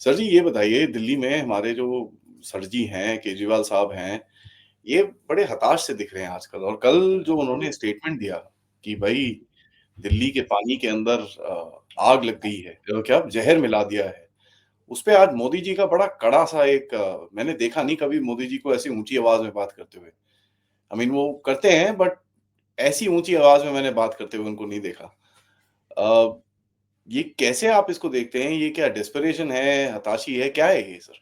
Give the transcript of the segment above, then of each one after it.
Sir जी, ये बताइए दिल्ली में हमारे जो सर जी हैं, केजरीवाल साहब हैं, ये बड़े हताश से दिख रहे हैं आजकल और कल जो उन्होंने स्टेटमेंट दिया कि भई दिल्ली के पानी के अंदर आग लग गई है क्या ज़हर मिला दिया है। उसपे आज मोदी जी का बड़ा कड़ा-सा एक मैंने देखा नहीं कभी मोदी जी को ऐसी ऊँची आवाज़ में बात करते हुए। आई मीन वो करते हैं बट ऐसी ऊँची आवाज़ में मैंने बात करते हुए उनको नहीं देखा। अ, ये कैसे आप इसको देखते हैं? ये क्या डेस्परेशन है, हताशी है, क्या है ये सर?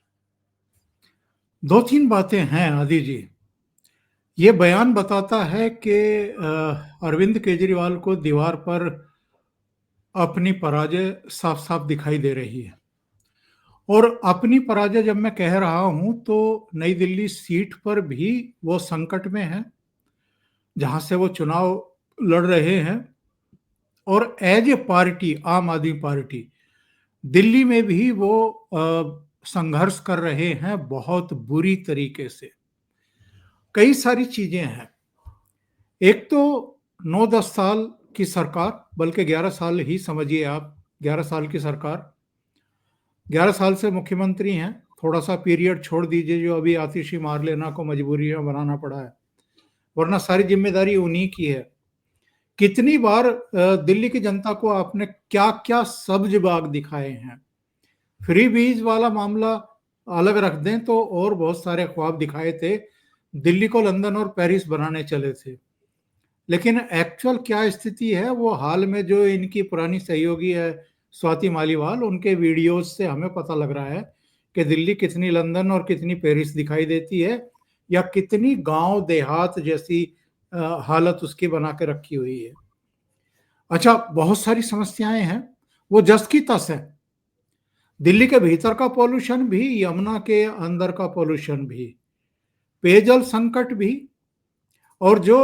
2-3 बातें हैं आदि जी। ये बयान बताता है कि अरविंद केजरीवाल को दीवार पर अपनी पराजय साफ-साफ दिखाई दे रही है। और अपनी पराजय जब मैं कह रहा हूं तो नई दिल्ली सीट पर भी वो संकट में है, जहां से वो चुनाव लड़ रहे हैं। और एज ए पार्टी, आम आदमी पार्टी, दिल्ली में भी वो संघर्ष कर रहे हैं बहुत बुरी तरीके से। कई सारी चीजें हैं। एक तो 9-10 साल की सरकार, बल्कि 11 साल ही समझिए आप, 11 साल की सरकार, 11 साल से मुख्यमंत्री हैं। थोड़ा सा पीरियड छोड़ दीजिए जो अभी आतिशी मार लेना को मजबूरी में बनाना पड़ा है, वरना सारी जिम्मेदारी उन्हीं की है। कितनी बार दिल्ली की जनता को आपने क्या क्या सब्ज बाग दिखाए हैं। फ्री बीज वाला मामला अलग रख दें तो और बहुत सारे ख्वाब दिखाए थे। दिल्ली को लंदन और पेरिस बनाने चले थे। लेकिन एक्चुअल क्या स्थिति है वो हाल में जो इनकी पुरानी सहयोगी है स्वाति मालीवाल, उनके वीडियोस से हमें पता लग रहा है कि दिल्ली कितनी लंदन और कितनी पेरिस दिखाई देती है, या कितनी गांव देहात जैसी हालत उसकी बना के रखी हुई है। अच्छा, बहुत सारी समस्याएं हैं, वो जस की तस है। दिल्ली के भीतर का पॉल्यूशन भी, यमुना के अंदर का पॉल्यूशन भी, पेयजल संकट भी, और जो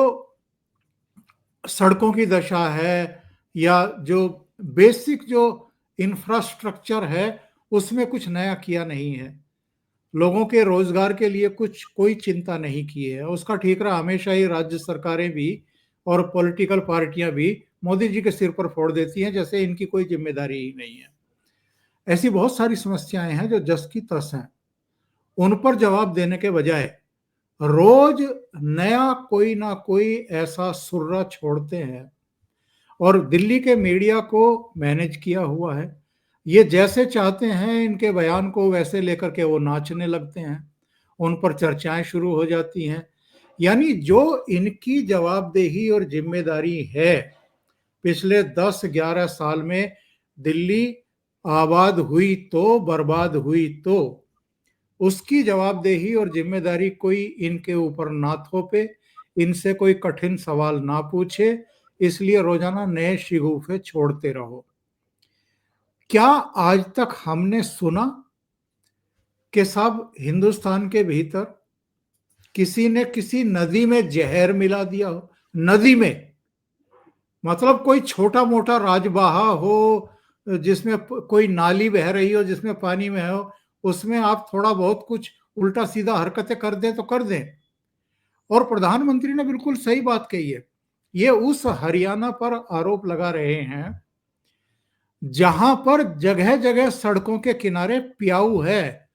सड़कों की दशा है, या जो बेसिक जो इंफ्रास्ट्रक्चर है उसमें कुछ नया किया नहीं है। लोगों के रोजगार के लिए कुछ कोई चिंता नहीं की है। उसका ठीकरा हमेशा ही राज्य सरकारें भी और पॉलिटिकल पार्टियां भी मोदी जी के सिर पर फोड़ देती हैं, जैसे इनकी कोई जिम्मेदारी ही नहीं है। ऐसी बहुत सारी समस्याएं हैं जो जस की तस हैं। उन पर जवाब देने के बजाय रोज नया कोई ना कोई ऐसा सुर्रा छोड़ते हैं, और दिल्ली के मीडिया को मैनेज किया हुआ है। ये जैसे चाहते हैं इनके बयान को वैसे लेकर के वो नाचने लगते हैं, उन पर चर्चाएं शुरू हो जाती हैं। यानी जो इनकी जवाबदेही और जिम्मेदारी है, पिछले 10-11 साल में दिल्ली आबाद हुई तो बर्बाद हुई तो उसकी जवाबदेही और जिम्मेदारी कोई इनके ऊपर ना थोपे, इनसे कोई कठिन सवाल ना पूछे, इसलिए रोजाना नए शिगुफे छोड़ते रहो। क्या आज तक हमने सुना कि साहब हिंदुस्तान के भीतर किसी ने किसी नदी में जहर मिला दिया हो? नदी में, मतलब कोई छोटा मोटा राजबाहा हो जिसमें कोई नाली बह रही हो, जिसमें पानी में हो, उसमें आप थोड़ा बहुत कुछ उल्टा सीधा हरकतें कर दें तो कर दें। और प्रधानमंत्री ने बिल्कुल सही बात कही है। ये उस हरियाणा पर आरोप लगा रहे हैं जहां पर जगह जगह सड़कों के किनारे प्याऊ है,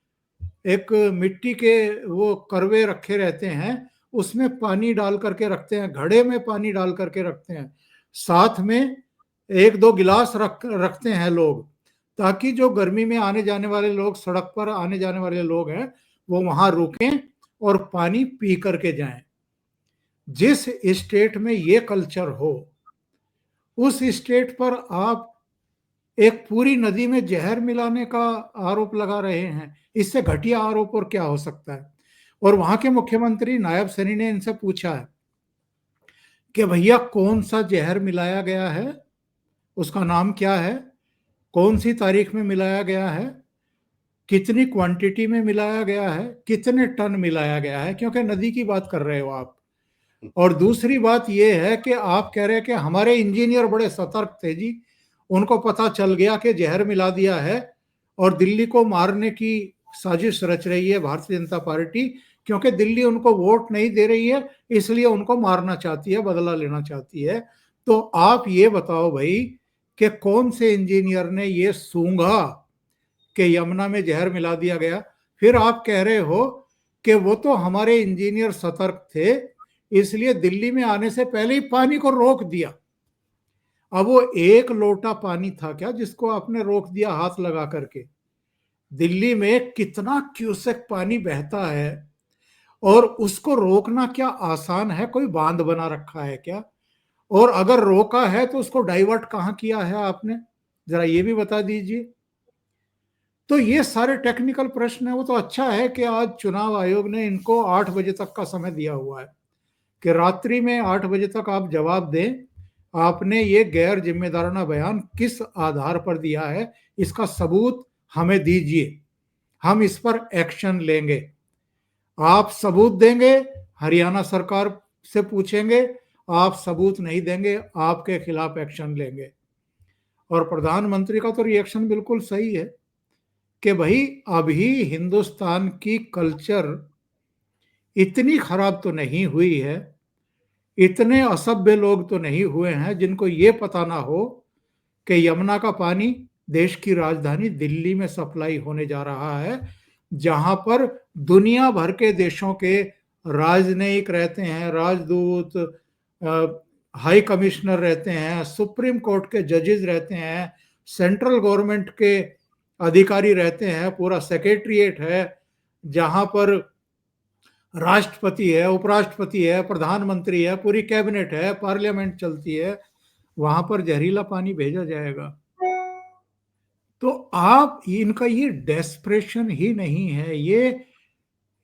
एक मिट्टी के वो करवे रखे रहते हैं, उसमें पानी डाल करके रखते हैं, घड़े में पानी डाल करके रखते हैं, साथ में एक दो गिलास रखते हैं लोग, ताकि जो गर्मी में आने जाने वाले लोग, सड़क पर आने जाने वाले लोग हैं, वो वहां रुकें और पानी पी करके जाएं। जिस स्टेट में ये कल्चर हो, उस स्टेट पर आप एक पूरी नदी में जहर मिलाने का आरोप लगा रहे हैं। इससे घटिया आरोप और क्या हो सकता है। और वहां के मुख्यमंत्री नायब सैनी ने इनसे पूछा है कि भैया कौन सा जहर मिलाया गया है, उसका नाम क्या है, कौन सी तारीख में मिलाया गया है, कितनी क्वांटिटी में मिलाया गया है, कितने टन मिलाया गया है, क्योंकि नदी की बात कर रहे हो आप। और दूसरी बात यह है कि आप कह रहे हैं कि हमारे इंजीनियर बड़े सतर्क थे जी, उनको पता चल गया कि जहर मिला दिया है और दिल्ली को मारने की साजिश रच रही है भारतीय जनता पार्टी, क्योंकि दिल्ली उनको वोट नहीं दे रही है, इसलिए उनको मारना चाहती है, बदला लेना चाहती है। तो आप ये बताओ भाई कि कौन से इंजीनियर ने ये सूंघा कि यमुना में जहर मिला दिया गया, फिर आप कह रहे हो कि वो तो हमारे इंजीनियर सतर्क थे, इसलिए दिल्ली में आने से पहले ही पानी को रोक दिया। अब वो एक लोटा पानी था क्या जिसको आपने रोक दिया हाथ लगा करके? दिल्ली में कितना क्यूसेक पानी बहता है और उसको रोकना क्या आसान है? कोई बांध बना रखा है क्या? और अगर रोका है तो उसको डाइवर्ट कहाँ किया है आपने? जरा ये भी बता दीजिए। तो ये सारे टेक्निकल प्रश्न है। वो तो अच्छा है कि आज चुनाव आयोग ने इनको 8 बजे तक का समय दिया हुआ है कि रात्रि में 8 बजे तक आप जवाब दें। आपने ये गैर जिम्मेदाराना बयान किस आधार पर दिया है, इसका सबूत हमें दीजिए, हम इस पर एक्शन लेंगे। आप सबूत देंगे, हरियाणा सरकार से पूछेंगे, आप सबूत नहीं देंगे, आपके खिलाफ एक्शन लेंगे। और प्रधानमंत्री का तो रिएक्शन बिल्कुल सही है कि भाई अभी हिंदुस्तान की कल्चर इतनी खराब तो नहीं हुई है, इतने असभ्य लोग तो नहीं हुए हैं जिनको ये पता ना हो कि यमुना का पानी देश की राजधानी दिल्ली में सप्लाई होने जा रहा है, जहां पर दुनिया भर के देशों के राजनयिक रहते हैं, राजदूत, हाई कमिश्नर रहते हैं, सुप्रीम कोर्ट के जजेस रहते हैं, सेंट्रल गवर्नमेंट के अधिकारी रहते हैं, पूरा सेक्रेटरिएट है जहां पर राष्ट्रपति है, उपराष्ट्रपति है, प्रधानमंत्री है, पूरी कैबिनेट है, पार्लियामेंट चलती है, वहां पर जहरीला पानी भेजा जाएगा। तो आप इनका ये डेस्परेशन ही नहीं है, ये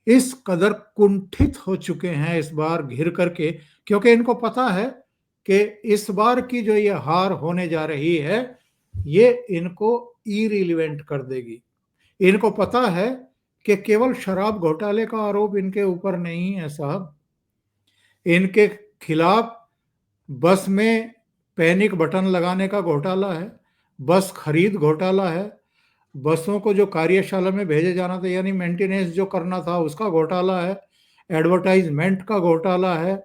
इस कदर कुंठित हो चुके हैं इस बार घिर करके, क्योंकि इनको पता है कि इस बार की जो ये हार होने जा रही है ये इनको इरिलीवेंट कर देगी। इनको पता है कि केवल शराब घोटाले का आरोप इनके ऊपर नहीं है साहब, इनके खिलाफ बस में पैनिक बटन लगाने का घोटाला है, बस खरीद घोटाला है, बसों को जो कार्यशाला में भेजे जाना था यानी मेंटेनेंस जो करना था उसका घोटाला है, एडवर्टाइजमेंट का घोटाला है,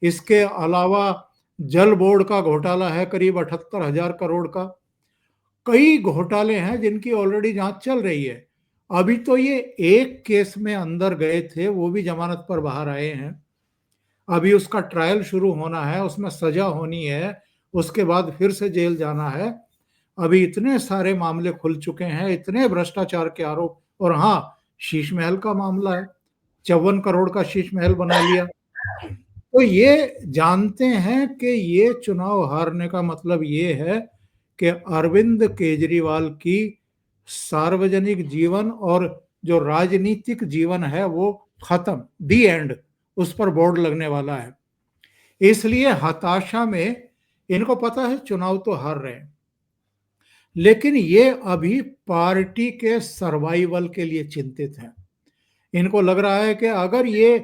इसके अलावा जल बोर्ड का घोटाला है करीब 78,000 करोड़ का। कई घोटाले हैं जिनकी ऑलरेडी जांच चल रही है। अभी तो ये एक केस में अंदर गए थे, वो भी जमानत पर बाहर आए हैं, अभी उसका ट्रायल शुरू होना है, उसमें सजा होनी है, उसके बाद फिर से जेल जाना है। अभी इतने सारे मामले खुल चुके हैं, इतने भ्रष्टाचार के आरोप। और हाँ, शीश महल का मामला है, 54 करोड़ का शीश महल बना लिया। तो ये जानते हैं कि ये चुनाव हारने का मतलब ये है कि अरविंद केजरीवाल की सार्वजनिक जीवन और जो राजनीतिक जीवन है वो खत्म, दी एंड, उस पर बोर्ड लगने वाला है। इसलिए हताशा में, इनको पता है चुनाव तो हार रहे हैं, लेकिन ये अभी पार्टी के सर्वाइवल के लिए चिंतित हैं। इनको लग रहा है कि अगर ये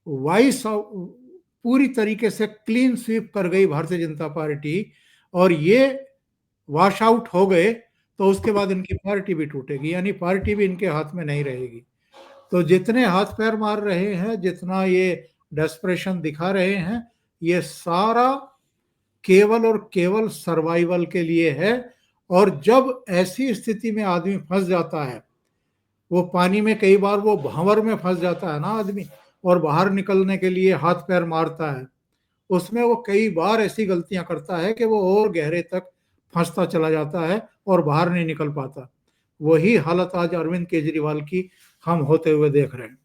वाइस पूरी तरीके से क्लीन स्वीप कर गई भारतीय जनता पार्टी और ये वॉश आउट हो गए तो उसके बाद इनकी पार्टी भी टूटेगी, यानी पार्टी भी इनके हाथ में नहीं रहेगी। तो जितने हाथ पैर मार रहे हैं, जितना ये डेस्परेशन दिखा रहे हैं, ये सारा केवल और केवल सर्वाइवल के लिए है। और जब ऐसी स्थिति में आदमी फंस जाता है, वो पानी में कई बार वो भंवर में फंस जाता है ना आदमी, और बाहर निकलने के लिए हाथ पैर मारता है, उसमें वो कई बार ऐसी गलतियां करता है कि वो और गहरे तक फंसता चला जाता है और बाहर नहीं निकल पाता। वही हालत आज अरविंद केजरीवाल की हम होते हुए देख रहे हैं।